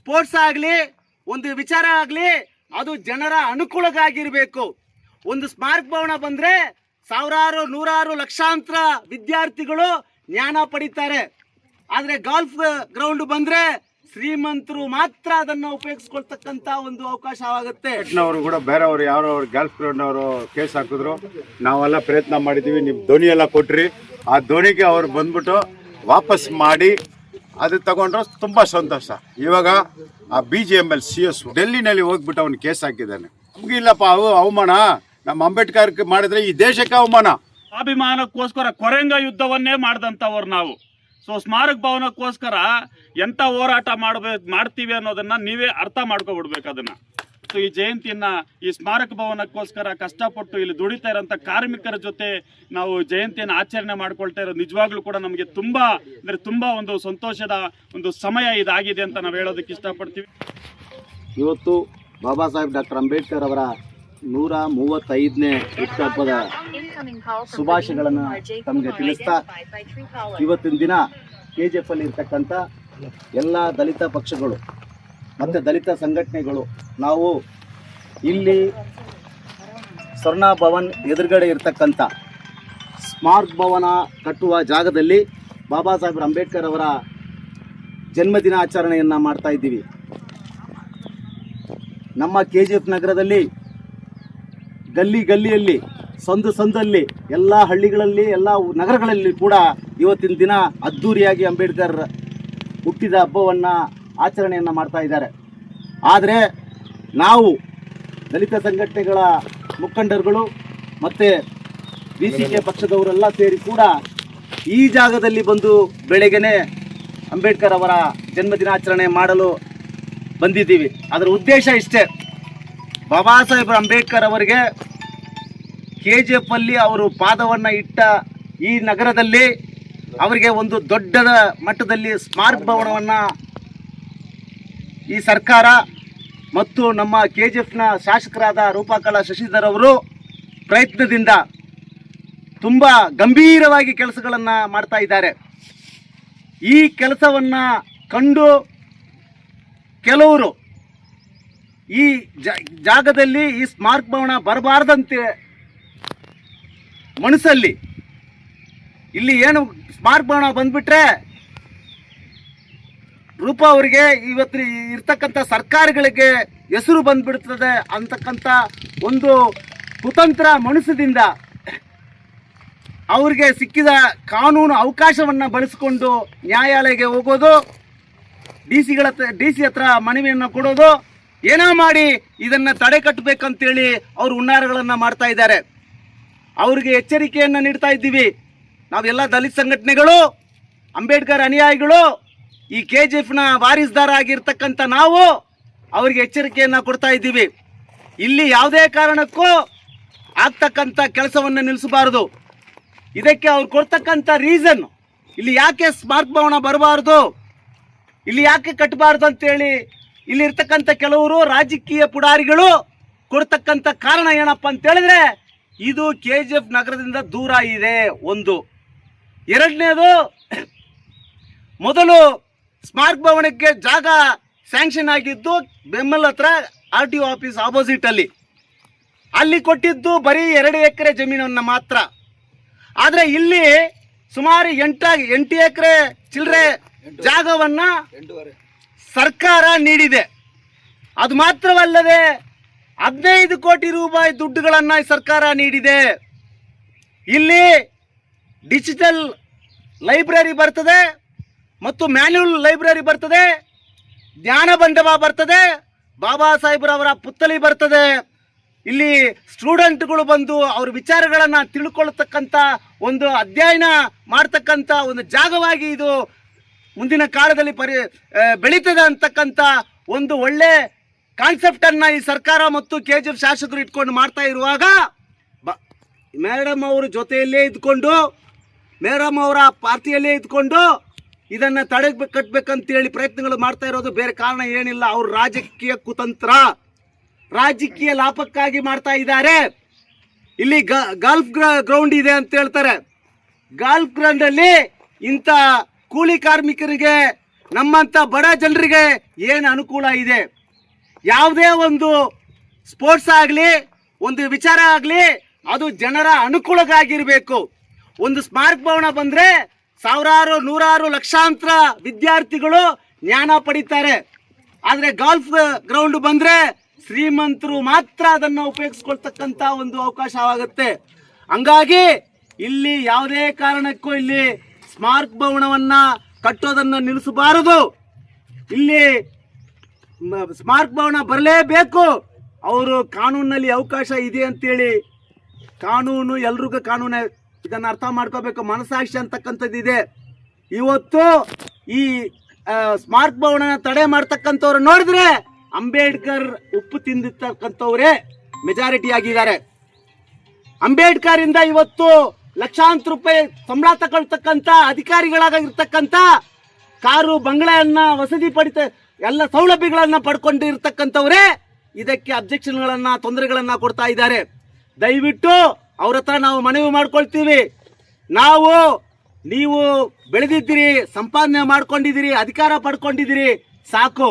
Sports ಆಗಲಿ ಒಂದು ವಿಚಾರ ಆಗಲಿ ಅದು ಜನರ ಅನುಕೂಲಕ್ಕಾಗಿರಬೇಕು. ಒಂದು ಸ್ಮಾರಕ ಭವನ ಬಂದರೆ ಸಾವಿರಾರು ನೂರಾರು ಲಕ್ಷಾಂತರ ವಿದ್ಯಾರ್ಥಿಗಳು ಜ್ಞಾನ ಪಡಿತಾರೆ. ಆದರೆ ಗಾಲ್ಫ್ ಗ್ರೌಂಡ್ ಬಂದರೆ ಶ್ರೀಮಂತರು ಮಾತ್ರ ಅದನ್ನು ಉಪಯೋಗಿಸ್ಕೊಳ್ತಕ್ಕಂಥ ಒಂದು ಅವಕಾಶವಾಗುತ್ತೆ. ಅವರು ಕೂಡ ಬೇರೆಯವರು ಯಾರೋ ಗಾಲ್ಫ್ ಗ್ರೌಂಡ್ ಅವರು ಕೇಸ್ ಹಾಕಿದ್ರು, ನಾವೆಲ್ಲ ಪ್ರಯತ್ನ ಮಾಡಿದ್ದೀವಿ, ನಿಮ್ಮ ಧ್ವನಿ ಎಲ್ಲ ಕೊಟ್ರಿ, ಆ ಧ್ವನಿಗೆ ಅವ್ರು ಬಂದ್ಬಿಟ್ಟು ವಾಪಸ್ ಮಾಡಿ ಅದು ತಗೊಂಡ್ರು ತುಂಬ ಸಂತೋಷ. ಇವಾಗ ಆ BGML CS ಡೆಲ್ಲಿನಲ್ಲಿ ಹೋಗ್ಬಿಟ್ಟು ಅವನು ಕೇಸ್ ಹಾಕಿದ್ದಾನೆ. ನಮ್ಗೆ ಇಲ್ಲಪ್ಪ ಅವಮಾನ, ನಮ್ಮ ಅಂಬೇಡ್ಕರ್ ಮಾಡಿದ್ರೆ ಈ ದೇಶಕ್ಕೆ ಅವಮಾನ. ಸ್ವಾಭಿಮಾನಕ್ಕೋಸ್ಕರ ಕೊರೆಂಗ ಯುದ್ಧವನ್ನೇ ಮಾಡಿದಂಥವ್ರು ನಾವು. ಸೊ ಸ್ಮಾರಕ ಭವನಕ್ಕೋಸ್ಕರ ಎಂಥ ಹೋರಾಟ ಮಾಡ್ತೀವಿ ಅನ್ನೋದನ್ನ ನೀವೇ ಅರ್ಥ ಮಾಡ್ಕೊಬಿಡ್ಬೇಕು ಅದನ್ನ. ಸೊ ಈ ಜಯಂತಿಯನ್ನ ಈ ಸ್ಮಾರಕ ಭವನಕ್ಕೋಸ್ಕರ ಕಷ್ಟಪಟ್ಟು ಇಲ್ಲಿ ದುಡಿತಾ ಇರೋಂಥ ಕಾರ್ಮಿಕರ ಜೊತೆ ನಾವು ಜಯಂತಿಯನ್ನು ಆಚರಣೆ ಮಾಡ್ಕೊಳ್ತಾ ಇರೋದು ನಿಜವಾಗ್ಲೂ ಕೂಡ ನಮಗೆ ತುಂಬಾ ಅಂದ್ರೆ ತುಂಬಾ ಒಂದು ಸಂತೋಷದ ಒಂದು ಸಮಯ ಇದಾಗಿದೆ ಅಂತ ನಾವು ಹೇಳೋದಕ್ಕೆ ಇಷ್ಟಪಡ್ತೀವಿ. ಇವತ್ತು ಬಾಬಾ ಸಾಹೇಬ್ ಡಾಕ್ಟರ್ ಅಂಬೇಡ್ಕರ್ ಅವರ 135ನೇ ಹುಟ್ಟುಹಬ್ಬದ ಶುಭಾಶಯಗಳನ್ನು ತಮಗೆ ತಿಳಿಸ್ತಾ, ಇವತ್ತಿನ ದಿನ KGF ಅಲ್ಲಿ ಇರ್ತಕ್ಕಂಥ ಎಲ್ಲ ದಲಿತ ಪಕ್ಷಗಳು ಮತ್ತು ದಲಿತ ಸಂಘಟನೆಗಳು ನಾವು ಇಲ್ಲಿ ಸ್ವರ್ಣ ಭವನ್ ಎದುರುಗಡೆ ಇರ್ತಕ್ಕಂಥ ಸ್ಮಾರಕ ಭವನ ಕಟ್ಟುವ ಜಾಗದಲ್ಲಿ ಬಾಬಾ ಸಾಹೇಬ್ ಅಂಬೇಡ್ಕರ್ ಅವರ ಜನ್ಮದಿನಾಚರಣೆಯನ್ನು ಮಾಡ್ತಾ ಇದ್ದೀವಿ. ನಮ್ಮ KGF ನಗರದಲ್ಲಿ ಗಲ್ಲಿಯಲ್ಲಿ ಸಂದಲ್ಲಿ ಎಲ್ಲ ಹಳ್ಳಿಗಳಲ್ಲಿ ಎಲ್ಲ ನಗರಗಳಲ್ಲಿ ಕೂಡ ಇವತ್ತಿನ ದಿನ ಅದ್ಧೂರಿಯಾಗಿ ಅಂಬೇಡ್ಕರ್ ಹುಟ್ಟಿದ ಹಬ್ಬವನ್ನು ಆಚರಣೆಯನ್ನು ಮಾಡ್ತಾ ಇದ್ದಾರೆ. ಆದರೆ ನಾವು ದಲಿತ ಸಂಘಟನೆಗಳ ಮುಖಂಡರುಗಳು ಮತ್ತು BCK ಪಕ್ಷದವರೆಲ್ಲ ಸೇರಿ ಕೂಡ ಈ ಜಾಗದಲ್ಲಿ ಬಂದು ಬೆಳಗ್ಗೆನೆ ಅಂಬೇಡ್ಕರ್ ಅವರ ಜನ್ಮದಿನಾಚರಣೆ ಮಾಡಲು ಬಂದಿದ್ದೀವಿ. ಅದರ ಉದ್ದೇಶ ಇಷ್ಟೇ, ಬಾಬಾ ಸಾಹೇಬ್ ಅಂಬೇಡ್ಕರ್ ಅವರಿಗೆ KGF ಅಲ್ಲಿ ಅವರು ಪಾದವನ್ನು ಇಟ್ಟ ಈ ನಗರದಲ್ಲಿ ಅವರಿಗೆ ಒಂದು ದೊಡ್ಡ ಮಟ್ಟದಲ್ಲಿ ಸ್ಮಾರಕ ಭವನವನ್ನು ಈ ಸರ್ಕಾರ ಮತ್ತು ನಮ್ಮ KGFನ ಶಾಸಕರಾದ ರೂಪಾಕಲಾ ಶಶಿಧರ್ ಅವರು ಪ್ರಯತ್ನದಿಂದ ತುಂಬ ಗಂಭೀರವಾಗಿ ಕೆಲಸಗಳನ್ನು ಮಾಡ್ತಾ ಇದ್ದಾರೆ. ಈ ಕೆಲಸವನ್ನು ಕಂಡು ಕೆಲವರು ಈ ಜಾಗದಲ್ಲಿ ಈ ಸ್ಮಾರಕ ಭವನ ಬರಬಾರ್ದಂತೆ ಮನಸ್ಸಲ್ಲಿ ಇಲ್ಲಿ ಏನು ಸ್ಮಾರಕ ಭವನ ಬಂದ್ಬಿಟ್ರೆ ರೂಪ ಅವರಿಗೆ ಇವತ್ತು ಇರ್ತಕ್ಕಂಥ ಸರ್ಕಾರಗಳಿಗೆ ಹೆಸರು ಬಂದ್ಬಿಡ್ತದೆ ಅಂತಕ್ಕಂಥ ಒಂದು ಕುತಂತ್ರ ಮನಸ್ಸದಿಂದ ಅವ್ರಿಗೆ ಸಿಕ್ಕಿದ ಕಾನೂನು ಅವಕಾಶವನ್ನು ಬಳಸಿಕೊಂಡು ನ್ಯಾಯಾಲಯಕ್ಕೆ ಹೋಗೋದು, DC ಹತ್ರ ಮನವಿಯನ್ನು ಕೊಡೋದು, ಏನೋ ಮಾಡಿ ಇದನ್ನು ತಡೆ ಕಟ್ಟಬೇಕಂತೇಳಿ ಅವರು ಹುನ್ನಾರಗಳನ್ನು ಮಾಡ್ತಾ ಇದ್ದಾರೆ. ಅವರಿಗೆ ಎಚ್ಚರಿಕೆಯನ್ನು ನೀಡ್ತಾ ಇದ್ದೀವಿ. ನಾವೆಲ್ಲ ದಲಿತ ಸಂಘಟನೆಗಳು, ಅಂಬೇಡ್ಕರ್ ಅನುಯಾಯಿಗಳು, ಈ KGFನ ವಾರಿಸ್ದಾರ ಆಗಿರ್ತಕ್ಕಂಥ ನಾವು ಅವರಿಗೆ ಎಚ್ಚರಿಕೆಯನ್ನು ಕೊಡ್ತಾ ಇದ್ದೀವಿ. ಇಲ್ಲಿ ಯಾವುದೇ ಕಾರಣಕ್ಕೂ ಆಗ್ತಕ್ಕಂಥ ಕೆಲಸವನ್ನು ನಿಲ್ಲಿಸಬಾರ್ದು. ಇದಕ್ಕೆ ಅವ್ರು ಕೊಡ್ತಕ್ಕಂಥ ರೀಸನ್, ಇಲ್ಲಿ ಯಾಕೆ ಸ್ಮಾರಕ ಭವನ ಬರಬಾರ್ದು, ಇಲ್ಲಿ ಯಾಕೆ ಕಟ್ಟಬಾರ್ದು ಅಂತೇಳಿ ಇಲ್ಲಿರ್ತಕ್ಕಂಥ ಕೆಲವರು ರಾಜಕೀಯ ಪುಡಾರಿಗಳು ಕೊಡ್ತಕ್ಕಂಥ ಕಾರಣ ಏನಪ್ಪ ಅಂತ ಹೇಳಿದ್ರೆ ಇದು KGF ನಗರದಿಂದ ದೂರ ಇದೆ ಒಂದು. ಎರಡನೇದು, ಮೊದಲು ಸ್ಮಾರಕ ಭವನಕ್ಕೆ ಜಾಗ ಸ್ಯಾಂಕ್ಷನ್ ಆಗಿದ್ದು ಬೆಮ್ಮಲ್ ಹತ್ರ RTO ಆಫೀಸ್ ಆಪೋಸಿಟ್ ಅಲ್ಲಿ ಕೊಟ್ಟಿದ್ದು ಬರೀ 2 ಎಕರೆ ಜಮೀನನ್ನು ಮಾತ್ರ. ಆದರೆ ಇಲ್ಲಿ ಸುಮಾರು 8 ಎಕರೆ ಚಿಲ್ಲರೆ ಜಾಗವನ್ನು ಸರ್ಕಾರ ನೀಡಿದೆ. ಅದು ಮಾತ್ರವಲ್ಲದೆ 15 ಕೋಟಿ ರೂಪಾಯಿ ದುಡ್ಡುಗಳನ್ನು ಸರ್ಕಾರ ನೀಡಿದೆ. ಇಲ್ಲಿ ಡಿಜಿಟಲ್ ಲೈಬ್ರರಿ ಬರ್ತದೆ ಮತ್ತು ಮ್ಯಾನ್ಯುವಲ್ ಲೈಬ್ರರಿ ಬರ್ತದೆ, ಜ್ಞಾನ ಮಂಟಪ ಬರ್ತದೆ, ಬಾಬಾ ಸಾಹೇಬ್ರವರ ಪುತ್ಥಳಿ ಬರ್ತದೆ. ಇಲ್ಲಿ ಸ್ಟೂಡೆಂಟ್ಗಳು ಬಂದು ಅವ್ರ ವಿಚಾರಗಳನ್ನು ತಿಳ್ಕೊಳ್ತಕ್ಕಂಥ ಒಂದು ಅಧ್ಯಯನ ಮಾಡ್ತಕ್ಕಂಥ ಒಂದು ಜಾಗವಾಗಿ ಇದು ಮುಂದಿನ ಕಾಲದಲ್ಲಿ ಬೆಳೀತದೆ ಅಂತಕ್ಕಂಥ ಒಂದು ಒಳ್ಳೆ ಕಾನ್ಸೆಪ್ಟನ್ನು ಈ ಸರ್ಕಾರ ಮತ್ತು KGF ಶಾಸಕರು ಇಟ್ಕೊಂಡು ಮಾಡ್ತಾ ಇರುವಾಗ ಮೇಡಮ್ ಅವ್ರ ಜೊತೆಯಲ್ಲೇ ಇದ್ಕೊಂಡು, ಮೇಡಮ್ ಅವರ ಪಾರ್ಟಿಯಲ್ಲೇ ಇದ್ಕೊಂಡು ಇದನ್ನು ಕಟ್ಟಬೇಕಂತೇಳಿ ಪ್ರಯತ್ನಗಳು ಮಾಡ್ತಾ ಇರೋದು ಬೇರೆ ಕಾರಣ ಏನಿಲ್ಲ. ಅವ್ರ ರಾಜಕೀಯ ಕುತಂತ್ರ, ರಾಜಕೀಯ ಲಾಭಕ್ಕಾಗಿ ಮಾಡ್ತಾ ಇದ್ದಾರೆ. ಇಲ್ಲಿ ಗಾಲ್ಫ್ ಗ್ರೌಂಡ್ ಇದೆ ಅಂತ ಹೇಳ್ತಾರೆ. ಗಾಲ್ಫ್ ಗ್ರೌಂಡಲ್ಲಿ ಇಂಥ ಕೂಲಿ ಕಾರ್ಮಿಕರಿಗೆ ನಮ್ಮಂಥ ಬಡ ಜನರಿಗೆ ಏನು ಅನುಕೂಲ ಇದೆ. ಯಾವುದೇ ಒಂದು ಸ್ಪೋರ್ಟ್ಸ್ ಆಗಲಿ, ಒಂದು ವಿಚಾರ ಆಗಲಿ, ಅದು ಜನರ ಅನುಕೂಲಕ್ಕಾಗಿರಬೇಕು. ಒಂದು ಸ್ಮಾರಕ ಭವನ ಬಂದರೆ ಸಾವಿರಾರು, ನೂರಾರು, ಲಕ್ಷಾಂತರ ವಿದ್ಯಾರ್ಥಿಗಳು ಜ್ಞಾನ ಪಡಿತಾರೆ. ಆದರೆ ಗಾಲ್ಫ್ ಗ್ರೌಂಡ್ ಬಂದರೆ ಶ್ರೀಮಂತರು ಮಾತ್ರ ಅದನ್ನು ಉಪಯೋಗಿಸ್ಕೊಳ್ತಕ್ಕಂಥ ಒಂದು ಅವಕಾಶವಾಗುತ್ತೆ. ಹಂಗಾಗಿ ಇಲ್ಲಿ ಯಾವುದೇ ಕಾರಣಕ್ಕೂ ಇಲ್ಲಿ ಸ್ಮಾರಕ ಭವನವನ್ನ ಕಟ್ಟೋದನ್ನು ನಿಲ್ಲಿಸಬಾರದು. ಇಲ್ಲಿ ಸ್ಮಾರಕ ಭವನ ಬರಲೇಬೇಕು. ಅವರು ಕಾನೂನಲ್ಲಿ ಅವಕಾಶ ಇದೆ ಅಂತೇಳಿ, ಕಾನೂನು ಎಲ್ರಿಗೂ ಕಾನೂನು, ಇದನ್ನು ಅರ್ಥ ಮಾಡ್ಕೋಬೇಕು. ಮನಸಾಕ್ಷಿ ಅಂತಕ್ಕಂಥದ್ದು ಇದೆ. ಇವತ್ತು ಈ ಸ್ಮಾರಕ ಭವನ ತಡೆ ಮಾಡ್ತಕ್ಕಂಥವ್ರು ನೋಡಿದ್ರೆ ಅಂಬೇಡ್ಕರ್ ಉಪ್ಪು ತಿಂದಿರ್ತಕ್ಕಂಥವ್ರೇ ಮೆಜಾರಿಟಿ ಆಗಿದ್ದಾರೆ. ಅಂಬೇಡ್ಕರ್ ಇಂದ ಇವತ್ತು ಲಕ್ಷಾಂತರ ರೂಪಾಯಿ ಸಂಬಳ ತಗೊಳ್ತಕ್ಕಂಥ ಅಧಿಕಾರಿಗಳಾಗಿರ್ತಕ್ಕಂಥ ಕಾರು ಬಂಗಲೆಯನ್ನ ವಸತಿ ಎಲ್ಲ ಸೌಲಭ್ಯಗಳನ್ನ ಪಡ್ಕೊಂಡಿರ್ತಕ್ಕಂಥವ್ರೇ ಇದಕ್ಕೆ ಅಬ್ಜೆಕ್ಷನ್ಗಳನ್ನ, ತೊಂದರೆಗಳನ್ನ ಕೊಡ್ತಾ ಇದ್ದಾರೆ. ದಯವಿಟ್ಟು ಅವ್ರ ಹತ್ರ ನಾವು ಮನವಿ ಮಾಡ್ಕೊಳ್ತೀವಿ. ನೀವು ಬೆಳೆದಿದ್ದೀರಿ, ಸಂಪಾದನೆ ಮಾಡ್ಕೊಂಡಿದ್ದೀರಿ, ಅಧಿಕಾರ ಪಡ್ಕೊಂಡಿದ್ದೀರಿ, ಸಾಕು.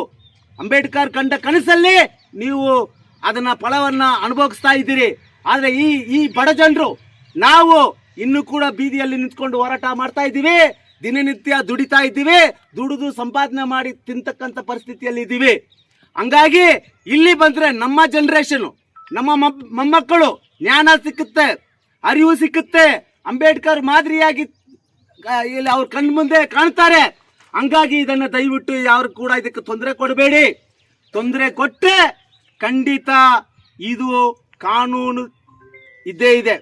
ಅಂಬೇಡ್ಕರ್ ಕಂಡ ಕನಸಲ್ಲಿ ನೀವು ಅದನ್ನ ಫಲವನ್ನ ಅನುಭವಿಸ್ತಾ ಇದ್ದೀರಿ. ಆದರೆ ಈ ಬಡ ಜನರು ನಾವು ಇನ್ನೂ ಕೂಡ ಬೀದಿಯಲ್ಲಿ ನಿಂತ್ಕೊಂಡು ಹೋರಾಟ ಮಾಡ್ತಾ ಇದ್ದೀವಿ. ದಿನನಿತ್ಯ ದುಡಿತಾ ಇದ್ದೀವಿ. ದುಡಿದು ಸಂಪಾದನೆ ಮಾಡಿ ತಿಂತಕ್ಕಂಥ ಪರಿಸ್ಥಿತಿಯಲ್ಲಿ ಇದ್ದೀವಿ. ಹಂಗಾಗಿ ಇಲ್ಲಿ ಬಂದ್ರೆ ನಮ್ಮ ಜನರೇಷನ್, ನಮ್ಮ ಮೊಮ್ಮಕ್ಕಳು ಜ್ಞಾನ ಸಿಕ್ಕುತ್ತೆ, ಅರಿವು ಸಿಕ್ಕುತ್ತೆ. ಅಂಬೇಡ್ಕರ್ ಮಾದರಿಯಾಗಿ ಇಲ್ಲಿ ಅವ್ರ ಕಣ್ಣು ಮುಂದೆ ಕಾಣ್ತಾರೆ. ಹಂಗಾಗಿ ಇದನ್ನು ದಯವಿಟ್ಟು ಯಾರು ಕೂಡ ಇದಕ್ಕೆ ತೊಂದರೆ ಕೊಡಬೇಡಿ. ತೊಂದರೆ ಕೊಟ್ಟರೆ ಖಂಡಿತ ಇದು ಕಾನೂನು ಇದ್ದೇ ಇದೆ.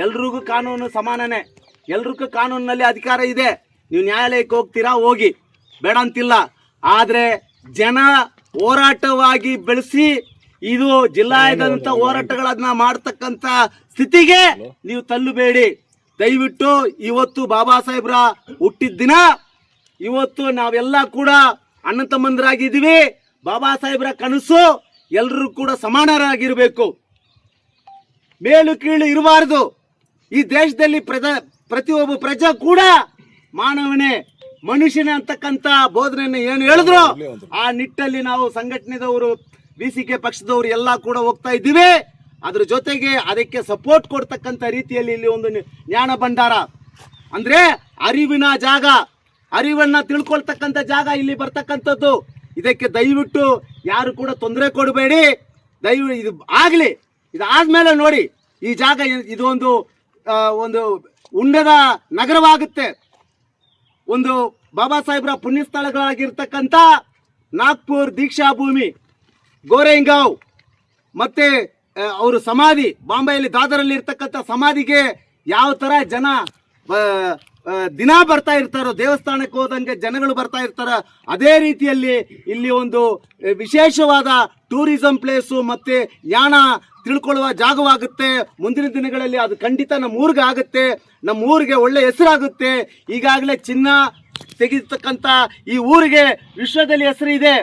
ಎಲ್ರಿಗೂ ಕಾನೂನು ಸಮಾನನೇ, ಎಲ್ರಿಗೂ ಕಾನೂನಿನಲ್ಲಿ ಅಧಿಕಾರ ಇದೆ. ನೀವು ನ್ಯಾಯಾಲಯಕ್ಕೆ ಹೋಗ್ತೀರಾ, ಹೋಗಿ, ಬೇಡ ಅಂತಿಲ್ಲ. ಆದರೆ ಜನ ಹೋರಾಟವಾಗಿ ಬೆಳೆಸಿ ಇದು ಜಿಲ್ಲಾಯದಂತ ಹೋರಾಟಗಳನ್ನ ಮಾಡ್ತಕ್ಕಂಥ ಸ್ಥಿತಿಗೆ ನೀವು ತಳ್ಳಬೇಡಿ. ದಯವಿಟ್ಟು ಇವತ್ತು ಬಾಬಾ ಸಾಹೇಬ್ರ ಹುಟ್ಟಿದ ದಿನ, ಇವತ್ತು ನಾವೆಲ್ಲ ಕೂಡ ಅಣ್ಣ ತಮ್ಮಂದರಾಗಿದ್ದೀವಿ. ಬಾಬಾ ಸಾಹೇಬ್ರ ಕನಸು ಎಲ್ಲರೂ ಕೂಡ ಸಮಾನರಾಗಿರಬೇಕು, ಮೇಲು ಕೀಳು ಇರಬಾರದು. ಈ ದೇಶದಲ್ಲಿ ಪ್ರತಿಯೊಬ್ಬ ಪ್ರಜೆ ಕೂಡ ಮಾನವನೇ, ಮನುಷ್ಯನೇ ಅಂತಕ್ಕಂಥ ಬೋಧನೆಯನ್ನು ಏನು ಹೇಳಿದ್ರು ಆ ನಿಟ್ಟಲ್ಲಿ ನಾವು ಸಂಘಟನೆದವರು, BCK ಪಕ್ಷದವರು ಎಲ್ಲ ಕೂಡ ಹೋಗ್ತಾ ಇದ್ದೀವಿ. ಅದ್ರ ಜೊತೆಗೆ ಅದಕ್ಕೆ ಸಪೋರ್ಟ್ ಕೊಡ್ತಕ್ಕಂಥ ರೀತಿಯಲ್ಲಿ ಇಲ್ಲಿ ಒಂದು ಜ್ಞಾನ ಭಂಡಾರ ಅಂದ್ರೆ ಅರಿವಿನ ಜಾಗ, ಅರಿವನ್ನ ತಿಳ್ಕೊಳ್ತಕ್ಕಂಥ ಜಾಗ ಇಲ್ಲಿ ಬರ್ತಕ್ಕಂಥದ್ದು. ಇದಕ್ಕೆ ದಯವಿಟ್ಟು ಯಾರು ಕೂಡ ತೊಂದರೆ ಕೊಡಬೇಡಿ. ಇದು ಆಗ್ಲಿ, ಇದಾದ್ಮೇಲೆ ನೋಡಿ ಈ ಜಾಗ ಇದು ಒಂದು ಉಂಡದ ನಗರವಾಗುತ್ತೆ. ಒಂದು ಬಾಬಾ ಸಾಹೇಬ್ರ ಪುಣ್ಯ ಸ್ಥಳಗಳಾಗಿರ್ತಕ್ಕಂಥ ನಾಗ್ಪುರ್, ದೀಕ್ಷಾ ಭೂಮಿ, ಗೋರೆಂಗಾವ್, ಮತ್ತೆ ಅವರು ಸಮಾಧಿ ಬಾಂಬೆಯಲ್ಲಿ ದಾದರಲ್ಲಿ ಇರ್ತಕ್ಕಂಥ ಸಮಾಧಿಗೆ ಯಾವ ತರ ಜನ ದಿನ ಬರ್ತಾ ಇರ್ತಾರೋ, ದೇವಸ್ಥಾನಕ್ಕೆ ಹೋದಂಗೆ ಜನಗಳು ಬರ್ತಾ ಇರ್ತಾರ, ಅದೇ ರೀತಿಯಲ್ಲಿ ಇಲ್ಲಿ ಒಂದು ವಿಶೇಷವಾದ ಟೂರಿಸಂ ಪ್ಲೇಸು ಮತ್ತೆ ಜ್ಞಾನ ತಿಳ್ಕೊಳ್ಳುವ ಜಾಗವಾಗುತ್ತೆ. ಮುಂದಿನ ದಿನಗಳಲ್ಲಿ ಅದು ಖಂಡಿತ ನಮ್ಮ ಊರಿಗೆ ಆಗುತ್ತೆ, ನಮ್ಮ ಊರಿಗೆ ಒಳ್ಳೆ ಹೆಸರಾಗುತ್ತೆ. ಈಗಾಗಲೇ ಚಿನ್ನ ತೆಗೆತಕ್ಕಂಥ ಈ ಊರಿಗೆ ವಿಶ್ವದಲ್ಲಿ ಹೆಸರು ಇದೆ.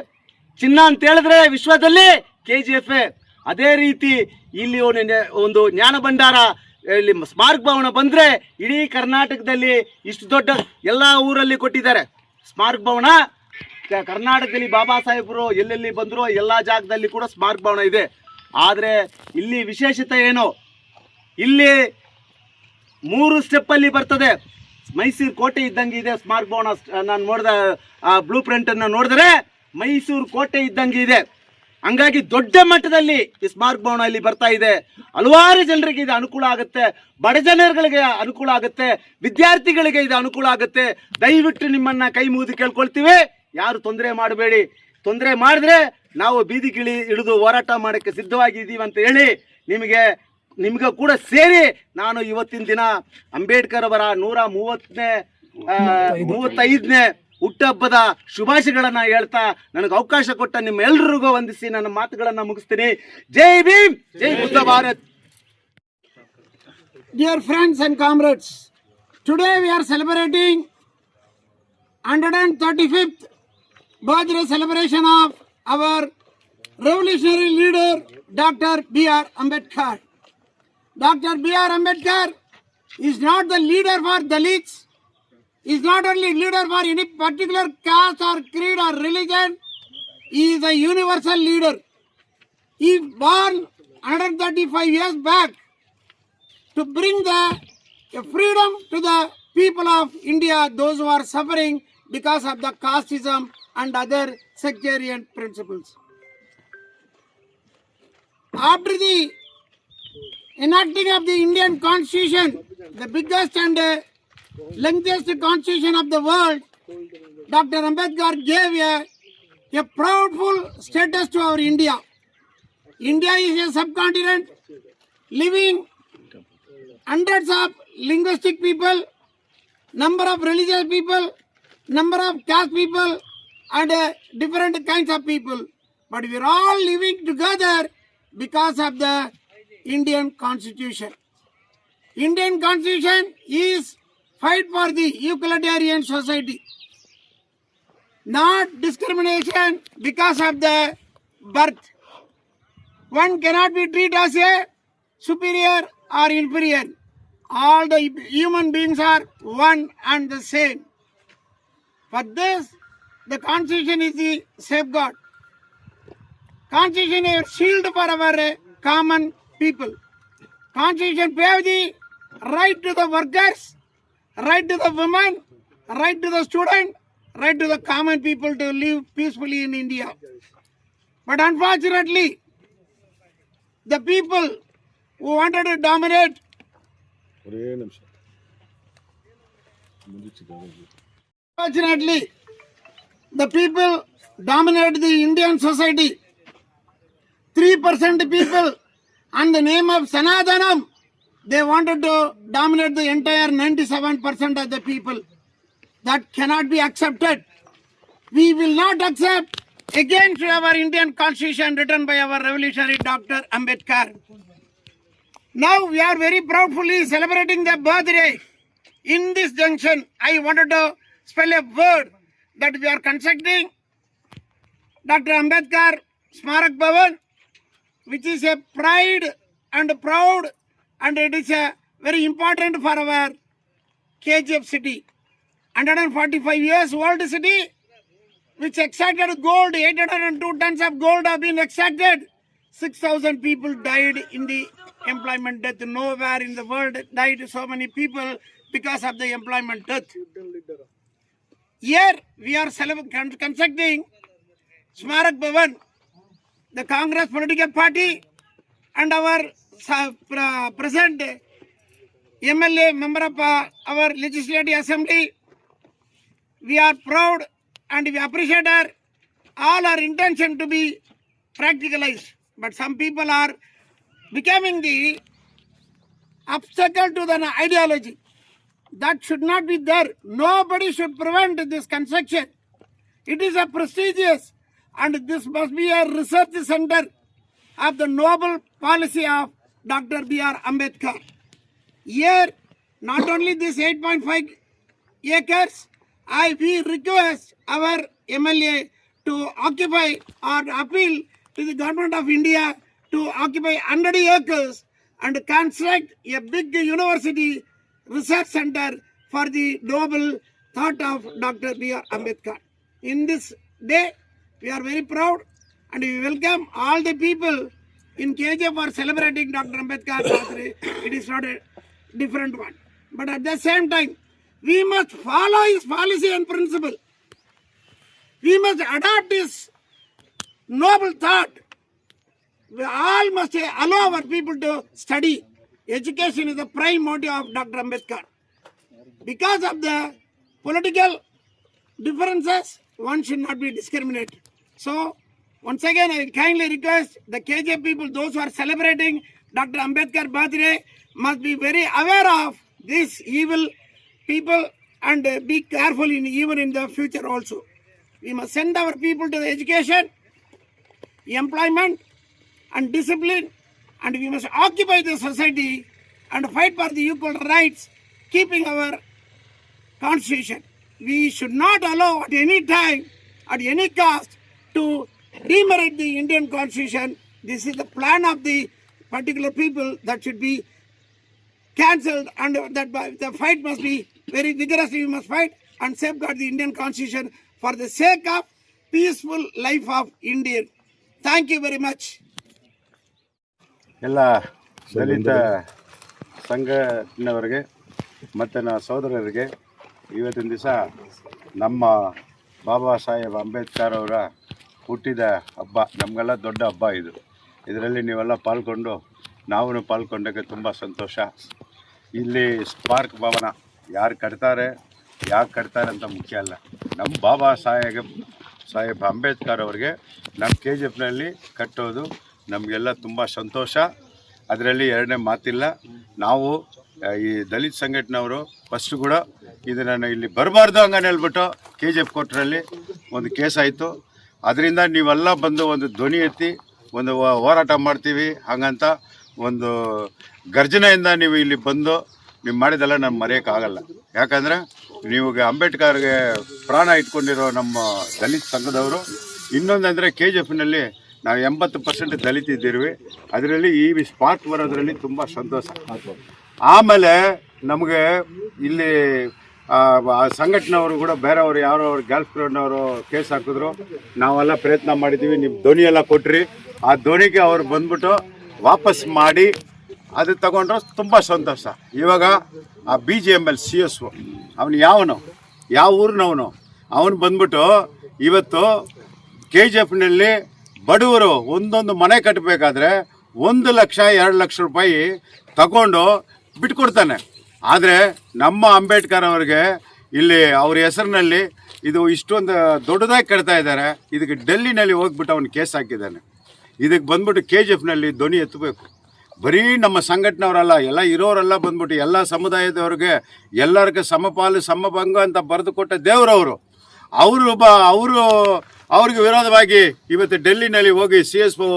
ಚಿನ್ನ ಅಂತ ಹೇಳಿದ್ರೆ ವಿಶ್ವದಲ್ಲಿ KGF. ಅದೇ ರೀತಿ ಇಲ್ಲಿ ಒಂದು ಜ್ಞಾನ ಭಂಡಾರ, ಇಲ್ಲಿ ಸ್ಮಾರಕ ಭವನ ಬಂದ್ರೆ ಇಡೀ ಕರ್ನಾಟಕದಲ್ಲಿ ಇಷ್ಟು ದೊಡ್ಡ ಎಲ್ಲ ಊರಲ್ಲಿ ಕೊಟ್ಟಿದ್ದಾರೆ ಸ್ಮಾರಕ ಭವನ. ಕರ್ನಾಟಕದಲ್ಲಿ ಬಾಬಾ ಸಾಹೇಬರು ಎಲ್ಲೆಲ್ಲಿ ಬಂದ್ರು ಎಲ್ಲ ಜಾಗದಲ್ಲಿ ಕೂಡ ಸ್ಮಾರಕ ಭವನ ಇದೆ. ಆದರೆ ಇಲ್ಲಿ ವಿಶೇಷತೆ ಏನು, ಇಲ್ಲಿ 3 ಸ್ಟೆಪ್ಪಲ್ಲಿ ಬರ್ತದೆ. ಮೈಸೂರು ಕೋಟೆ ಇದ್ದಂಗೆ ಇದೆ ಸ್ಮಾರಕ ಭವನ. ನಾನು ನೋಡಿದ ಬ್ಲೂ ಪ್ರಿಂಟ್ ಅನ್ನು ನೋಡಿದ್ರೆ ಮೈಸೂರು ಕೋಟೆ ಇದ್ದಂಗೆ ಇದೆ. ಹಂಗಾಗಿ ದೊಡ್ಡ ಮಟ್ಟದಲ್ಲಿ ಈ ಸ್ಮಾರಕ ಭವನ ಇಲ್ಲಿ ಬರ್ತಾ ಇದೆ. ಹಲವಾರು ಜನರಿಗೆ ಇದು ಅನುಕೂಲ ಆಗುತ್ತೆ, ಬಡ ಜನಗಳಿಗೆ ಅನುಕೂಲ ಆಗುತ್ತೆ, ವಿದ್ಯಾರ್ಥಿಗಳಿಗೆ ಇದು ಅನುಕೂಲ ಆಗುತ್ತೆ. ದಯವಿಟ್ಟು ನಿಮ್ಮನ್ನ ಕೈ ಮುಗಿದು ಕೇಳ್ಕೊಳ್ತೀವಿ, ಯಾರು ತೊಂದರೆ ಮಾಡಬೇಡಿ. ತೊಂದರೆ ಮಾಡಿದ್ರೆ ನಾವು ಬೀದಿಗಿಳಿ ಇಳಿದು ಹೋರಾಟ ಮಾಡೋಕ್ಕೆ ಸಿದ್ಧವಾಗಿದ್ದೀವಿ ಅಂತ ಹೇಳಿ ನಿಮಗೆ ಕೂಡ ಸೇರಿ ನಾನು ಇವತ್ತಿನ ದಿನ ಅಂಬೇಡ್ಕರ್ ಅವರ 135ನೇ ಹುಟ್ಟುಹಬ್ಬದ ಶುಭಾಶಯಗಳನ್ನ ಹೇಳ್ತಾ ನನಗೆ ಅವಕಾಶ ಕೊಟ್ಟ ನಿಮ್ಮ ಎಲ್ಲರಿಗೂ ವಂದಿಸಿ ನನ್ನ ಮಾತುಗಳನ್ನ ಮುಗಿಸ್ತೀನಿ. ಜೈ ಭೀಮ್, ಜೈ Buddha Bharat. Dear friends and comrades, today we are celebrating 135th birthday celebration of our revolutionary leader Dr. B.R. Ambedkar. Dr. B.R. Ambedkar is not the leader for Dalits, is not only leader for any particular caste or creed or religion, he is a universal leader. He born 135 years back to bring the freedom to the people of India, those who are suffering because of the casteism and other sectarian principles. After the enacting of the Indian Constitution, the biggest and lengthiest constitution of the world, Dr. Ambedkar gave a proudful status to our India. India is a subcontinent living hundreds of linguistic people, number of religious people, number of caste people, and different kinds of people. But we are all living together because of the Indian Constitution. Indian Constitution is fight for the egalitarian society, not discrimination because of the birth. One cannot be treated as a superior or inferior. All the human beings are one and the same. For this, the Constitution is the safeguard. Constitution is a shield for our common people. Constitution pave the right to the workers, right to the women, right to the student, right to the common people to live peacefully in India. But unfortunately, the people who wanted to dominate, unfortunately, the people dominate the Indian society. 3% people, on the name of Sanatanam, they wanted to dominate the entire 97% of the people. That cannot be accepted. We will not accept against our Indian Constitution written by our revolutionary Dr. Ambedkar. Now we are very proudly celebrating the birthday. In this junction, I wanted to spell a word that we are constructing Dr. Ambedkar Smarak Bhavan, which is a pride and proud, and it is a very important for our KGF city. 145 years old city, which extracted gold, 802 tons of gold have been extracted. 6,000 people died in the employment death. Nowhere in the world died so many people because of the employment death. Here we are constructing Smarak Bhavan, the Congress political party, and our present MLA, member of our legislative assembly. We are proud and we appreciate all our intention to be practicalized. But some people are becoming the obstacle to the ideology. That should not be there. Nobody should prevent this construction. It is a prestigious, and this must be a research center of the noble policy of Dr. B.R. Ambedkar. Here, not only this 8.5 acres, we request our MLA to occupy or appeal to the government of India to occupy 100 acres and construct a big university research center for the noble thought of Dr. B.R. Ambedkar. In this day, we are very proud and we welcome all the people in KGF for celebrating Dr. Ambedkar's birthday. It is not a different one. But at the same time, we must follow his policy and principle. We must adopt his noble thought. We all must allow our people to study. Education is the prime motive of Dr. Ambedkar. Because of the political differences, one should not be discriminated. So, once again, I kindly request the KJ people, those who are celebrating Dr. Ambedkar birthday, must be very aware of these evil people and be careful even in the future also. We must send our people to the education, employment and discipline, and we must occupy the society and fight for the equal rights, keeping our constitution. We should not allow at any time, at any cost, to demerit the Indian constitution. This is the plan of the particular people that should be cancelled, and that the fight must be very vigorously we must fight and safeguard the Indian Constitution for the sake of peaceful life of Indian. Thank you very much. ಎಲ್ಲ ದಲಿತ ಸಂಘಟನೆಯವರಿಗೆ ಮತ್ತು ನನ್ನ ಸೋದರರಿಗೆ ಇವತ್ತಿನ ದಿವಸ ನಮ್ಮ ಬಾಬಾ ಸಾಹೇಬ್ ಅಂಬೇಡ್ಕರ್ ಅವರ ಹುಟ್ಟಿದ ಹಬ್ಬ, ನಮಗೆಲ್ಲ ದೊಡ್ಡ ಹಬ್ಬ ಇದು. ಇದರಲ್ಲಿ ನೀವೆಲ್ಲ ಪಾಲ್ಗೊಂಡು ನಾವು ಪಾಲ್ಗೊಂಡಕ್ಕೆ ತುಂಬ ಸಂತೋಷ. ಇಲ್ಲಿ ಸ್ಮಾರಕ ಭವನ ಯಾರು ಕಟ್ತಾರೆ, ಯಾಕೆ ಕಟ್ತಾರೆ ಅಂತ ಮುಖ್ಯ ಅಲ್ಲ. ನಮ್ಮ ಬಾಬಾ ಸಾಹೇಬ್ ಅಂಬೇಡ್ಕರ್ ಅವ್ರಿಗೆ ನಮ್ಮ KGFನಲ್ಲಿ ಕಟ್ಟೋದು ನಮಗೆಲ್ಲ ತುಂಬ ಸಂತೋಷ. ಅದರಲ್ಲಿ ಎರಡನೇ ಮಾತಿಲ್ಲ. ನಾವು ಈ ದಲಿತ ಸಂಘಟನೆಯವರು ಫಸ್ಟು ಕೂಡ ಇದನ್ನು ಇಲ್ಲಿ ಬರಬಾರ್ದು ಹಂಗನೆ ಹೇಳ್ಬಿಟ್ಟು KGF ಕೋರ್ಟ್ರಲ್ಲಿ ಒಂದು ಕೇಸ್ ಆಯಿತು. ಅದರಿಂದ ನೀವೆಲ್ಲ ಬಂದು ಒಂದು ಧ್ವನಿ ಎತ್ತಿ ಒಂದು ಹೋರಾಟ ಮಾಡ್ತೀವಿ ಹಂಗಂತ ಒಂದು ಗರ್ಜನೆಯಿಂದ ನೀವು ಇಲ್ಲಿ ಬಂದು ನೀವು ಮಾಡಿದೆಲ್ಲ ನಾನು ಮರೆಯೋಕ್ಕಾಗಲ್ಲ. ಯಾಕಂದರೆ ನೀವು ಅಂಬೇಡ್ಕರ್ಗೆ ಪ್ರಾಣ ಇಟ್ಕೊಂಡಿರೋ ನಮ್ಮ ದಲಿತ ಸಂಘದವರು. ಇನ್ನೊಂದಂದರೆ KGFನಲ್ಲಿ ನಾವು 80% ದಲಿತ ಇದ್ದೀವಿ. ಅದರಲ್ಲಿ ಈ ಸ್ಪಾಟ್ ಬರೋದ್ರಲ್ಲಿ ತುಂಬ ಸಂತೋಷ. ಆಮೇಲೆ ನಮಗೆ ಇಲ್ಲಿ ಸಂಘಟನೆಯವರು ಕೂಡ ಬೇರೆಯವರು ಯಾರೋ ಗರ್ಲ್ಫ್ರೆಂಡ್ನವರು ಕೇಸ್ ಹಾಕಿದ್ರು. ನಾವೆಲ್ಲ ಪ್ರಯತ್ನ ಮಾಡಿದ್ದೀವಿ, ನಿಮ್ಮ ಧ್ವನಿ ಎಲ್ಲ ಕೊಟ್ರಿ. ಆ ಧ್ವನಿಗೆ ಅವ್ರು ಬಂದ್ಬಿಟ್ಟು ವಾಪಸ್ ಮಾಡಿ ಅದು ತಗೊಂಡ್ರು ತುಂಬ ಸಂತೋಷ. ಇವಾಗ ಆ BGML CSO ಅವನು ಯಾವ ಊರಿನವನು ಅವನು ಬಂದ್ಬಿಟ್ಟು ಇವತ್ತು KGFನಲ್ಲಿ ಬಡವರು ಒಂದೊಂದು ಮನೆ ಕಟ್ಟಬೇಕಾದ್ರೆ 1 ಲಕ್ಷ 2 ಲಕ್ಷ ರೂಪಾಯಿ ತಗೊಂಡು ಬಿಟ್ಕೊಡ್ತಾನೆ. ಆದರೆ ನಮ್ಮ ಅಂಬೇಡ್ಕರ್ ಅವ್ರಿಗೆ ಇಲ್ಲಿ ಅವ್ರ ಹೆಸರಿನಲ್ಲಿ ಇದು ಇಷ್ಟೊಂದು ದೊಡ್ಡದಾಗಿ ಕಟ್ತಾ ಇದ್ದಾರೆ. ಇದಕ್ಕೆ ಡೆಲ್ಲಿನಲ್ಲಿ ಹೋಗ್ಬಿಟ್ಟು ಅವನು ಕೇಸ್ ಹಾಕಿದ್ದಾನೆ. ಇದಕ್ಕೆ ಬಂದ್ಬಿಟ್ಟು KGFನಲ್ಲಿ ಧ್ವನಿ ಎತ್ತಬೇಕು. ಬರೀ ನಮ್ಮ ಸಂಘಟನೆಯವರಲ್ಲ, ಎಲ್ಲ ಇರೋರೆಲ್ಲ ಬಂದ್ಬಿಟ್ಟು ಎಲ್ಲ ಸಮುದಾಯದವ್ರಿಗೆ ಎಲ್ಲರಿಗೂ ಸಮಪಾಲು ಸಮಭಂಗ ಅಂತ ಬರೆದು ಕೊಟ್ಟ ದೇವರವರು. ಅವ್ರಿಗೆ ವಿರೋಧವಾಗಿ ಇವತ್ತು ಡೆಲ್ಲಿನಲ್ಲಿ ಹೋಗಿ CSO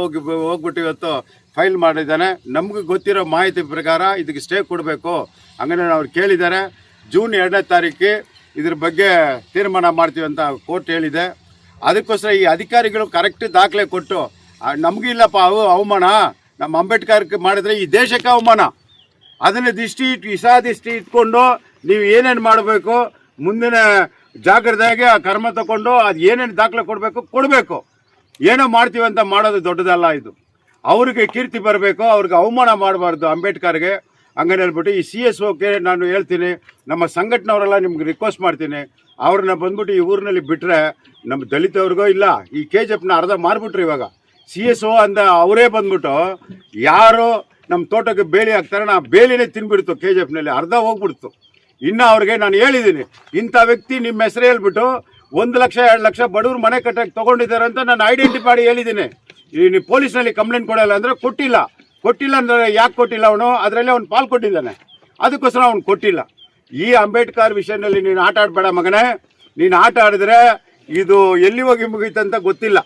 ಹೋಗ್ಬಿಟ್ಟು ಇವತ್ತು ಫೈಲ್ ಮಾಡಿದ್ದಾನೆ. ನಮ್ಗೆ ಗೊತ್ತಿರೋ ಮಾಹಿತಿ ಪ್ರಕಾರ ಇದಕ್ಕೆ ಸ್ಟೇ ಕೊಡಬೇಕು ಹಂಗನೇ ಅವ್ರು ಕೇಳಿದ್ದಾರೆ. ಜೂನ್ 2ನೇ ತಾರೀಕು ಇದ್ರ ಬಗ್ಗೆ ತೀರ್ಮಾನ ಮಾಡ್ತೀವಿ ಅಂತ ಕೋರ್ಟ್ ಹೇಳಿದೆ. ಅದಕ್ಕೋಸ್ಕರ ಈ ಅಧಿಕಾರಿಗಳು ಕರೆಕ್ಟ್ ದಾಖಲೆ ಕೊಟ್ಟು ನಮಗಿಲ್ಲಪ್ಪ ಅವಮಾನ, ನಮ್ಮ ಅಂಬೇಡ್ಕರ್ಗೆ ಮಾಡಿದ್ರೆ ಈ ದೇಶಕ್ಕೆ ಅವಮಾನ, ಅದನ್ನು ದೃಷ್ಟಿ ಇಟ್ಕೊಂಡು ನೀವು ಏನೇನು ಮಾಡಬೇಕು ಮುಂದಿನ ಜಾಗ್ರತೆಯಾಗಿ ಆ ಕರ್ಮ ತಗೊಂಡು ಅದು ಏನೇನು ದಾಖಲೆ ಕೊಡಬೇಕು. ಏನೋ ಮಾಡ್ತೀವಿ ಅಂತ ಮಾಡೋದು ದೊಡ್ಡದಲ್ಲ. ಇದು ಅವ್ರಿಗೆ ಕೀರ್ತಿ ಬರಬೇಕು, ಅವ್ರಿಗೆ ಅವಮಾನ ಮಾಡಬಾರ್ದು ಅಂಬೇಡ್ಕರ್ಗೆ ಹಂಗನೆ ಹೇಳ್ಬಿಟ್ಟು ಈ CSOಕ್ಕೆ ನಾನು ಹೇಳ್ತೀನಿ, ನಮ್ಮ ಸಂಘಟನೆಯವರೆಲ್ಲ ನಿಮ್ಗೆ ರಿಕ್ವೆಸ್ಟ್ ಮಾಡ್ತೀನಿ, ಅವ್ರನ್ನ ಬಂದ್ಬಿಟ್ಟು ಈ ಊರಿನಲ್ಲಿ ಬಿಟ್ಟರೆ ನಮ್ಮ ದಲಿತವ್ರಿಗೂ ಇಲ್ಲ. ಈ KGFನ ಅರ್ಧ ಮಾರ್ಬಿಟ್ರು. ಇವಾಗ CSO ಅಂದ ಅವರೇ ಬಂದ್ಬಿಟ್ಟು ಯಾರು ನಮ್ಮ ತೋಟಕ್ಕೆ ಬೇಲಿ ಹಾಕ್ತಾರೆ, ನಾ ಬೇಲಿನೇ ತಿನ್ಬಿಡ್ತು KGFನಲ್ಲಿ, ಅರ್ಧ ಹೋಗ್ಬಿಡ್ತು. ಇನ್ನು ಅವ್ರಿಗೆ ನಾನು ಹೇಳಿದ್ದೀನಿ, ಇಂಥ ವ್ಯಕ್ತಿ ನಿಮ್ಮ ಹೆಸರು ಹೇಳ್ಬಿಟ್ಟು 1 ಲಕ್ಷ 2 ಲಕ್ಷ ಬಡವ್ರು ಮನೆ ಕಟ್ಟಕ್ಕೆ ತೊಗೊಂಡಿದ್ದಾರೆ ಅಂತ ನಾನು ಐಡೆಂಟಿಫೈ ಮಾಡಿ ಹೇಳಿದ್ದೀನಿ. ನೀವು ಪೊಲೀಸ್ನಲ್ಲಿ ಕಂಪ್ಲೇಂಟ್ ಕೊಡಲ್ಲ ಅಂದರೆ ಕೊಟ್ಟಿಲ್ಲ ಅಂದರೆ ಯಾಕೆ ಕೊಟ್ಟಿಲ್ಲ ಅವನು, ಅದರಲ್ಲಿ ಅವ್ನು ಪಾಲ್ ಕೊಟ್ಟಿದ್ದಾನೆ, ಅದಕ್ಕೋಸ್ಕರ ಅವ್ನು ಕೊಟ್ಟಿಲ್ಲ. ಈ ಅಂಬೇಡ್ಕರ್ ವಿಷಯದಲ್ಲಿ ನೀನು ಆಟ ಆಡಬೇಡ ಮಗನೇ. ನೀನು ಆಟ ಆಡಿದ್ರೆ ಇದು ಎಲ್ಲಿ ಹೋಗಿ ಮುಗೀತಂತ ಗೊತ್ತಿಲ್ಲ.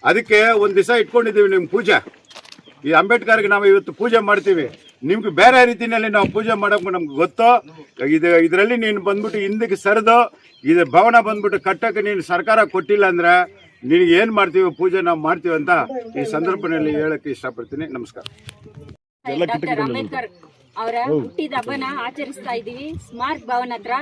ಅದಕ್ಕೆ ಒಂದು ದಿವಸ ಇಟ್ಕೊಂಡಿದ್ದೀವಿ ನಿಮ್ಮ ಪೂಜೆ. ಈ ಅಂಬೇಡ್ಕರ್ಗೆ ನಾವು ಇವತ್ತು ಪೂಜೆ ಮಾಡ್ತೀವಿ, ನಿಮ್ಗೆ ಬೇರೆ ರೀತಿಯಲ್ಲಿ ನಾವು ಪೂಜೆ ಮಾಡೋಕೆ ನಮ್ಗೆ ಗೊತ್ತು. ಇದರಲ್ಲಿ ನೀನು ಬಂದ್ಬಿಟ್ಟು ಹಿಂದಕ್ಕೆ ಸರಿದು ಇದು ಭವನ ಬಂದ್ಬಿಟ್ಟು ಕಟ್ಟಕ್ಕೆ ನೀನು ಸರ್ಕಾರ ಕೊಟ್ಟಿಲ್ಲ ಅಂದರೆ ನಿನಗೆ ಏನು ಮಾಡ್ತೀವಿ ಪೂಜೆ ನಾವು ಮಾಡ್ತೀವಿ ಅಂತ ಈ ಸಂದರ್ಭದಲ್ಲಿ ಹೇಳಕ್ಕೆ ಇಷ್ಟಪಡ್ತೀನಿ. ನಮಸ್ಕಾರ. ಡಾಕ್ಟರ್ ಅಂಬೇಡ್ಕರ್ ಅವರ ಹುಟ್ಟಿದ ಹಬ್ಬನ ಆಚರಿಸ್ತಾ ಇದ್ದೀವಿ ಸ್ಮಾರಕ ಭವನ ಹತ್ರ.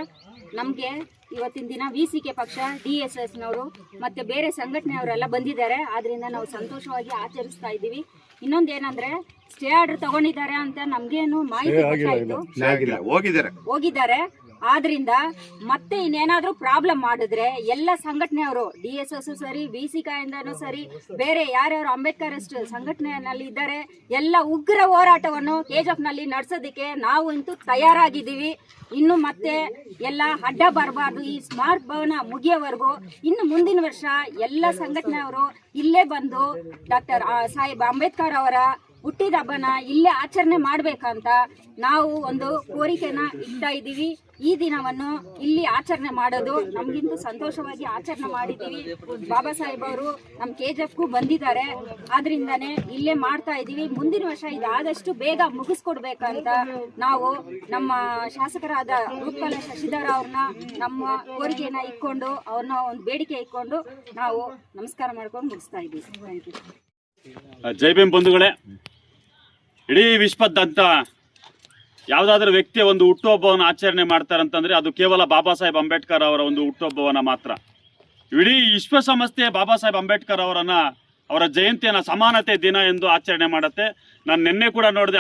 ನಮಗೆ ಇವತ್ತಿನ ದಿನ VCK ಪಕ್ಷ, DSSನವರು ಮತ್ತೆ ಬೇರೆ ಸಂಘಟನೆಯವರೆಲ್ಲ ಬಂದಿದ್ದಾರೆ. ಆದ್ರಿಂದ ನಾವು ಸಂತೋಷವಾಗಿ ಆಚರಿಸ್ತಾ ಇದ್ದೀವಿ. ಇನ್ನೊಂದೇನಂದ್ರೆ ಸ್ಟೇ ಆರ್ಡರ್ ತಗೊಂಡಿದ್ದಾರೆ ಅಂತ ನಮ್ಗೇನು ಮಾಹಿತಿ ಹೋಗಿದ್ದಾರೆ. ಆದ್ರಿಂದ ಮತ್ತೆ ಇನ್ನೇನಾದ್ರೂ ಪ್ರಾಬ್ಲಮ್ ಮಾಡಿದ್ರೆ ಎಲ್ಲ ಸಂಘಟನೆಯವರು, DSS ಸರಿ, VCK ಇಂದನೂ ಸರಿ, ಬೇರೆ ಯಾರ್ಯಾರು ಅಂಬೇಡ್ಕರ್ ಸಂಘಟನೆಯಲ್ಲಿ ಇದ್ದಾರೆ ಎಲ್ಲ ಉಗ್ರ ಹೋರಾಟವನ್ನು KGFನಲ್ಲಿ ನಡೆಸೋದಕ್ಕೆ ನಾವು ಇಂತೂ ತಯಾರಾಗಿದ್ದೀವಿ. ಇನ್ನು ಮತ್ತೆ ಎಲ್ಲ ಅಡ್ಡ ಬರಬಾರ್ದು. ಈ ಸ್ಮಾರಕ ಭವನ ಮುಗಿಯೋವರೆಗೂ ಇನ್ನು ಮುಂದಿನ ವರ್ಷ ಎಲ್ಲ ಸಂಘಟನೆಯವರು ಇಲ್ಲೇ ಬಂದು ಡಾಕ್ಟರ್ ಸಾಹೇಬ್ ಅಂಬೇಡ್ಕರ್ ಅವರ ಹುಟ್ಟಿದ ಹಬ್ಬನ ಇಲ್ಲೇ ಆಚರಣೆ ಮಾಡ್ಬೇಕಂತ ನಾವು ಒಂದು ಕೋರಿಕೆನ ಇಡ್ತಾ ಇದ್ದೀವಿ. ಈ ದಿನವನ್ನು ಇಲ್ಲಿ ಆಚರಣೆ ಮಾಡೋದು ನಮ್ಗಿಂತೂ ಸಂತೋಷವಾಗಿ ಆಚರಣೆ ಮಾಡಿದ್ದೀವಿ. ಬಾಬಾ ಸಾಹೇಬ್ ಅವರು ನಮ್ಮ KGFಗೂ ಬಂದಿದ್ದಾರೆ, ಆದ್ರಿಂದಾನೇ ಇಲ್ಲೇ ಮಾಡ್ತಾ ಇದ್ದೀವಿ. ಮುಂದಿನ ವರ್ಷ ಇದಾದಷ್ಟು ಬೇಗ ಮುಗಿಸ್ಕೊಡ್ಬೇಕಂತ ನಾವು ನಮ್ಮ ಶಾಸಕರಾದ ರೂಪಕಲ ಶಶಿಧರ್ ಅವ್ರನ್ನ ನಮ್ಮ ಕೋರಿಕೆಯನ್ನ ಇಟ್ಕೊಂಡು ಅವ್ರನ್ನ ಒಂದು ಬೇಡಿಕೆ ಇಟ್ಕೊಂಡು ನಾವು ನಮಸ್ಕಾರ ಮಾಡ್ಕೊಂಡು ಮುಗಿಸ್ತಾ ಇದ್ದೀವಿ. Thank you. ಜೈ ಭೀಮ್ ಬಂಧುಗಳೇ, ಇಡೀ ವಿಶ್ವದಾದ್ಯಂತ ಯಾವುದಾದ್ರೂ ವ್ಯಕ್ತಿಯ ಒಂದು ಹುಟ್ಟುಹಬ್ಬವನ್ನು ಆಚರಣೆ ಮಾಡ್ತಾರಂತಂದ್ರೆ ಅದು ಕೇವಲ ಬಾಬಾ ಸಾಹೇಬ್ ಅಂಬೇಡ್ಕರ್ ಅವರ ಒಂದು ಹುಟ್ಟುಹಬ್ಬವನ್ನ ಮಾತ್ರ. ಇಡೀ ವಿಶ್ವಸಂಸ್ಥೆ ಬಾಬಾ ಸಾಹೇಬ್ ಅಂಬೇಡ್ಕರ್ ಅವರ ಜಯಂತಿಯನ್ನು ಸಮಾನತೆ ದಿನ ಎಂದು ಆಚರಣೆ ಮಾಡುತ್ತೆ. ನಾನು ನಿನ್ನೆ ಕೂಡ ನೋಡಿದೆ,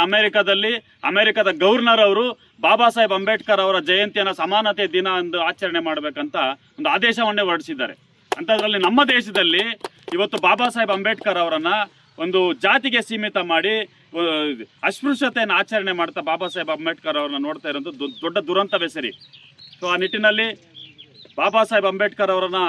ಅಮೆರಿಕದ ಗವರ್ನರ್ ಅವರು ಬಾಬಾ ಸಾಹೇಬ್ ಅಂಬೇಡ್ಕರ್ ಅವರ ಜಯಂತಿಯನ್ನು ಸಮಾನತೆ ದಿನ ಎಂದು ಆಚರಣೆ ಮಾಡಬೇಕಂತ ಒಂದು ಆದೇಶವನ್ನೇ ಹೊರಡಿಸಿದ್ದಾರೆ. ಅಂಥದ್ರಲ್ಲಿ ನಮ್ಮ ದೇಶದಲ್ಲಿ ಇವತ್ತು ಬಾಬಾ ಸಾಹೇಬ್ ಅಂಬೇಡ್ಕರ್ ಅವರನ್ನ ಒಂದು ಜಾತಿಗೆ ಸೀಮಿತ ಮಾಡಿ ಅಸ್ಪೃಶ್ಯತೆಯನ್ನು ಆಚರಣೆ ಮಾಡ್ತಾ ಬಾಬಾ ಸಾಹೇಬ್ ಅಂಬೇಡ್ಕರ್ ಅವರನ್ನ ನೋಡ್ತಾ ಇರೋದು ದೊಡ್ಡ ದುರಂತವೇ ಸರಿ. ಸೊ ಆ ನಿಟ್ಟಿನಲ್ಲಿ ಬಾಬಾ ಸಾಹೇಬ್ ಅಂಬೇಡ್ಕರ್ ಅವರನ್ನ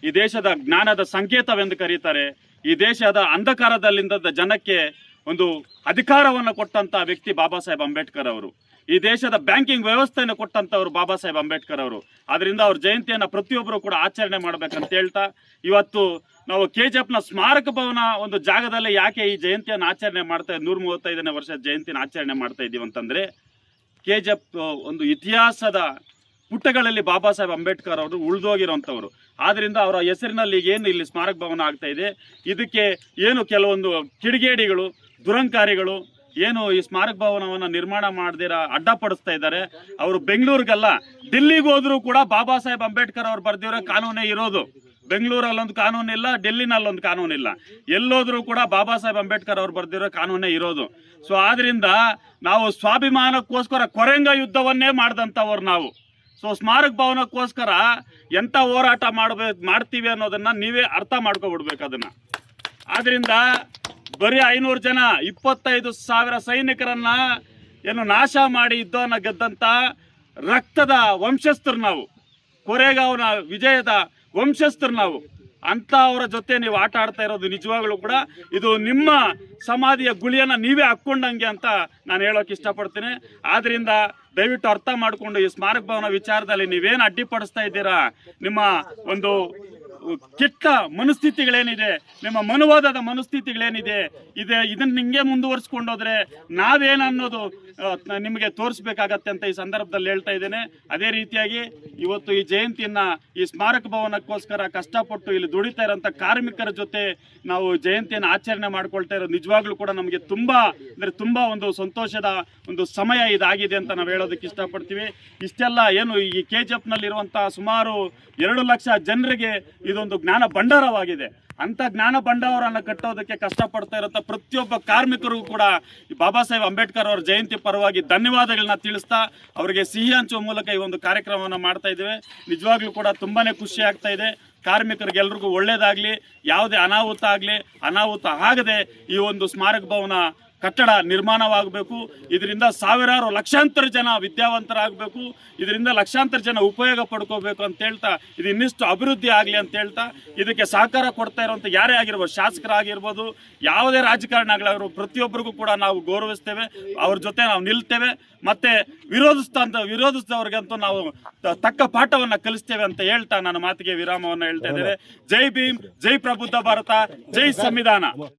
ಈ ದೇಶದ ಜ್ಞಾನದ ಸಂಕೇತವೆಂದು ಕರೀತಾರೆ. ಈ ದೇಶದ ಅಂಧಕಾರದಲ್ಲಿಂದ ಜನಕ್ಕೆ ಒಂದು ಅಧಿಕಾರವನ್ನು ಕೊಟ್ಟಂತ ವ್ಯಕ್ತಿ ಬಾಬಾ ಸಾಹೇಬ್ ಅಂಬೇಡ್ಕರ್ ಅವರು. ಈ ದೇಶದ ಬ್ಯಾಂಕಿಂಗ್ ವ್ಯವಸ್ಥೆಯನ್ನು ಕೊಟ್ಟಂತವ್ರು ಬಾಬಾ ಸಾಹೇಬ್ ಅಂಬೇಡ್ಕರ್ ಅವರು. ಅದರಿಂದ ಅವ್ರ ಜಯಂತಿಯನ್ನ ಪ್ರತಿಯೊಬ್ಬರು ಕೂಡ ಆಚರಣೆ ಮಾಡ್ಬೇಕಂತ ಹೇಳ್ತಾ, ಇವತ್ತು ನಾವು KGF ಸ್ಮಾರಕ ಭವನ ಒಂದು ಜಾಗದಲ್ಲಿ ಯಾಕೆ ಈ ಜಯಂತಿಯನ್ನು ಆಚರಣೆ ಮಾಡ್ತಾ 135ನೇ ವರ್ಷದ ಜಯಂತಿನ ಆಚರಣೆ ಮಾಡ್ತಾ ಇದೀವಿ ಅಂತಂದ್ರೆ, KGF ಒಂದು ಇತಿಹಾಸದ ಪುಟಗಳಲ್ಲಿ ಬಾಬಾ ಸಾಹೇಬ್ ಅಂಬೇಡ್ಕರ್ ಅವರು ಉಳಿದೋಗಿರುವಂಥವ್ರು. ಆದ್ರಿಂದ ಅವರ ಹೆಸರಿನಲ್ಲಿ ಏನು ಇಲ್ಲಿ ಸ್ಮಾರಕ ಭವನ ಆಗ್ತಾ ಇದೆ, ಇದಕ್ಕೆ ಏನು ಕೆಲವೊಂದು ಕಿಡಿಗೇಡಿಗಳು, ದುರಂಕಾರಿಗಳು ಏನು ಈ ಸ್ಮಾರಕ ಭವನವನ್ನು ನಿರ್ಮಾಣ ಮಾಡದಿರ ಅಡ್ಡಪಡಿಸ್ತಾ ಇದ್ದಾರೆ. ಅವರು ಬೆಂಗಳೂರಿಗಲ್ಲ, ಡೆಲ್ಲಿಗೆ ಹೋದ್ರೂ ಕೂಡ ಬಾಬಾ ಸಾಹೇಬ್ ಅಂಬೇಡ್ಕರ್ ಅವ್ರು ಬರ್ದಿರೋ ಕಾನೂನೇ ಇರೋದು. ಬೆಂಗಳೂರಲ್ಲೊಂದು ಕಾನೂನಿಲ್ಲ, ಡೆಲ್ಲಿನಲ್ಲೊಂದು ಕಾನೂನಿಲ್ಲ, ಎಲ್ಲೋದ್ರೂ ಕೂಡ ಬಾಬಾ ಸಾಹೇಬ್ ಅಂಬೇಡ್ಕರ್ ಅವ್ರು ಬರ್ದಿರೋ ಕಾನೂನೇ ಇರೋದು. ಸೊ ಆದ್ರಿಂದ ನಾವು ಸ್ವಾಭಿಮಾನಕ್ಕೋಸ್ಕರ ಕೊರೆಂಗ ಯುದ್ಧವನ್ನೇ ಮಾಡಿದಂಥವ್ರು ನಾವು. ಸೊ ಸ್ಮಾರಕ ಭವನಕ್ಕೋಸ್ಕರ ಎಂಥ ಹೋರಾಟ ಮಾಡ್ತೀವಿ ಅನ್ನೋದನ್ನ ನೀವೇ ಅರ್ಥ ಮಾಡ್ಕೊಬಿಡ್ಬೇಕು ಅದನ್ನ. ಆದ್ರಿಂದ ಬರೀ 500 ಜನ 25,000 ಸೈನಿಕರನ್ನ ಏನು ನಾಶ ಮಾಡಿ ಯುದ್ಧವನ್ನ ಗೆದ್ದಂತ ರಕ್ತದ ವಂಶಸ್ಥರು ನಾವು, ಕೊರೆಗಾಂವ್ನ ವಿಜಯದ ವಂಶಸ್ಥರು ನಾವು. ಅಂತ ಅವರ ಜೊತೆ ನೀವು ಆಟ ಆಡ್ತಾ ಇರೋದು ನಿಜವಾಗ್ಲೂ ಕೂಡ ಇದು ನಿಮ್ಮ ಸಮಾಧಿಯ ಗುಳಿಯನ್ನ ನೀವೇ ಹಾಕ್ಕೊಂಡಂಗೆ ಅಂತ ನಾನು ಹೇಳೋಕೆ ಇಷ್ಟಪಡ್ತೀನಿ. ಆದ್ರಿಂದ ದಯವಿಟ್ಟು ಅರ್ಥ ಮಾಡಿಕೊಂಡು ಈ ಸ್ಮಾರಕ ಭವನ ವಿಚಾರದಲ್ಲಿ ನೀವೇನು ಅಡ್ಡಿಪಡಿಸ್ತಾ ಇದ್ದೀರಾ, ನಿಮ್ಮ ಒಂದು ಕೆಟ್ಟ ಮನಸ್ಥಿತಿಗಳೇನಿದೆ, ನಿಮ್ಮ ಮನುವಾದದ ಮನಸ್ಥಿತಿಗಳೇನಿದೆ ಇದನ್ನ ಹಿಂಗೆ ಮುಂದುವರಿಸ್ಕೊಂಡೋದ್ರೆ ನಾವೇನನ್ನೋದು ನಿಮಗೆ ತೋರಿಸ್ಬೇಕಾಗತ್ತೆ ಅಂತ ಈ ಸಂದರ್ಭದಲ್ಲಿ ಹೇಳ್ತಾ ಇದ್ದೇನೆ. ಅದೇ ರೀತಿಯಾಗಿ ಇವತ್ತು ಈ ಜಯಂತಿಯನ್ನ ಈ ಸ್ಮಾರಕ ಭವನಕ್ಕೋಸ್ಕರ ಕಷ್ಟಪಟ್ಟು ಇಲ್ಲಿ ದುಡಿತಾ ಇರೋಂಥ ಕಾರ್ಮಿಕರ ಜೊತೆ ನಾವು ಜಯಂತಿಯನ್ನು ಆಚರಣೆ ಮಾಡ್ಕೊಳ್ತಾ ಇರೋದು ನಿಜವಾಗ್ಲೂ ಕೂಡ ನಮಗೆ ತುಂಬಾ ಒಂದು ಸಂತೋಷದ ಒಂದು ಸಮಯ ಇದಾಗಿದೆ ಅಂತ ನಾವು ಹೇಳೋದಕ್ಕೆ ಇಷ್ಟಪಡ್ತೀವಿ. ಇಷ್ಟೆಲ್ಲ ಏನು ಈ KGFನಲ್ಲಿರುವಂತಹ ಸುಮಾರು 2 ಲಕ್ಷ ಜನರಿಗೆ ಇದೊಂದು ಜ್ಞಾನ ಭಂಡಾರವಾಗಿದೆ. ಅಂತ ಜ್ಞಾನ ಭಂಡಾರವನ್ನು ಕಟ್ಟೋದಕ್ಕೆ ಕಷ್ಟಪಡ್ತಾ ಇರೋಂಥ ಪ್ರತಿಯೊಬ್ಬ ಕಾರ್ಮಿಕರಿಗೂ ಕೂಡ ಬಾಬಾ ಸಾಹೇಬ್ ಅಂಬೇಡ್ಕರ್ ಅವರ ಜಯಂತಿ ಪರವಾಗಿ ಧನ್ಯವಾದಗಳನ್ನ ತಿಳಿಸ್ತಾ ಅವರಿಗೆ ಸಿಹಿ ಹಂಚುವ ಮೂಲಕ ಈ ಒಂದು ಕಾರ್ಯಕ್ರಮವನ್ನು ಮಾಡ್ತಾ ಇದ್ದೇವೆ. ನಿಜವಾಗ್ಲೂ ಕೂಡ ತುಂಬಾನೇ ಖುಷಿ ಆಗ್ತಾ ಇದೆ. ಕಾರ್ಮಿಕರಿಗೆ ಎಲ್ರಿಗೂ ಒಳ್ಳೇದಾಗ್ಲಿ, ಯಾವುದೇ ಅನಾಹುತ ಆಗದೆ ಈ ಒಂದು ಸ್ಮಾರಕ ಭವನ ಕಟ್ಟಡ ನಿರ್ಮಾಣವಾಗಬೇಕು. ಇದರಿಂದ ಸಾವಿರಾರು ಲಕ್ಷಾಂತರ ಜನ ವಿದ್ಯಾವಂತರಾಗಬೇಕು, ಇದರಿಂದ ಲಕ್ಷಾಂತರ ಜನ ಉಪಯೋಗ ಪಡ್ಕೋಬೇಕು ಅಂತ ಹೇಳ್ತಾ, ಇದು ಇನ್ನಿಷ್ಟು ಅಭಿವೃದ್ಧಿ ಆಗಲಿ ಅಂತ ಹೇಳ್ತಾ, ಇದಕ್ಕೆ ಸಹಕಾರ ಕೊಡ್ತಾ ಇರುವಂಥ ಯಾರೇ ಆಗಿರ್ಬೋದು, ಶಾಸಕರಾಗಿರ್ಬೋದು, ಯಾವುದೇ ರಾಜಕಾರಣ ಆಗಲಿ, ಪ್ರತಿಯೊಬ್ಬರಿಗೂ ಕೂಡ ನಾವು ಗೌರವಿಸ್ತೇವೆ, ಅವ್ರ ಜೊತೆ ನಾವು ನಿಲ್ತೇವೆ. ಮತ್ತೆ ವಿರೋಧಿಸಿದವ್ರಿಗಂತೂ ನಾವು ತಕ್ಕ ಪಾಠವನ್ನು ಕಲಿಸ್ತೇವೆ ಅಂತ ಹೇಳ್ತಾ ನನ್ನ ಮಾತಿಗೆ ವಿರಾಮವನ್ನು ಹೇಳ್ತಾ ಇದ್ದೇನೆ. ಜೈ ಭೀಮ್, ಜೈ ಪ್ರಬುದ್ಧ ಭಾರತ, ಜೈ ಸಂವಿಧಾನ.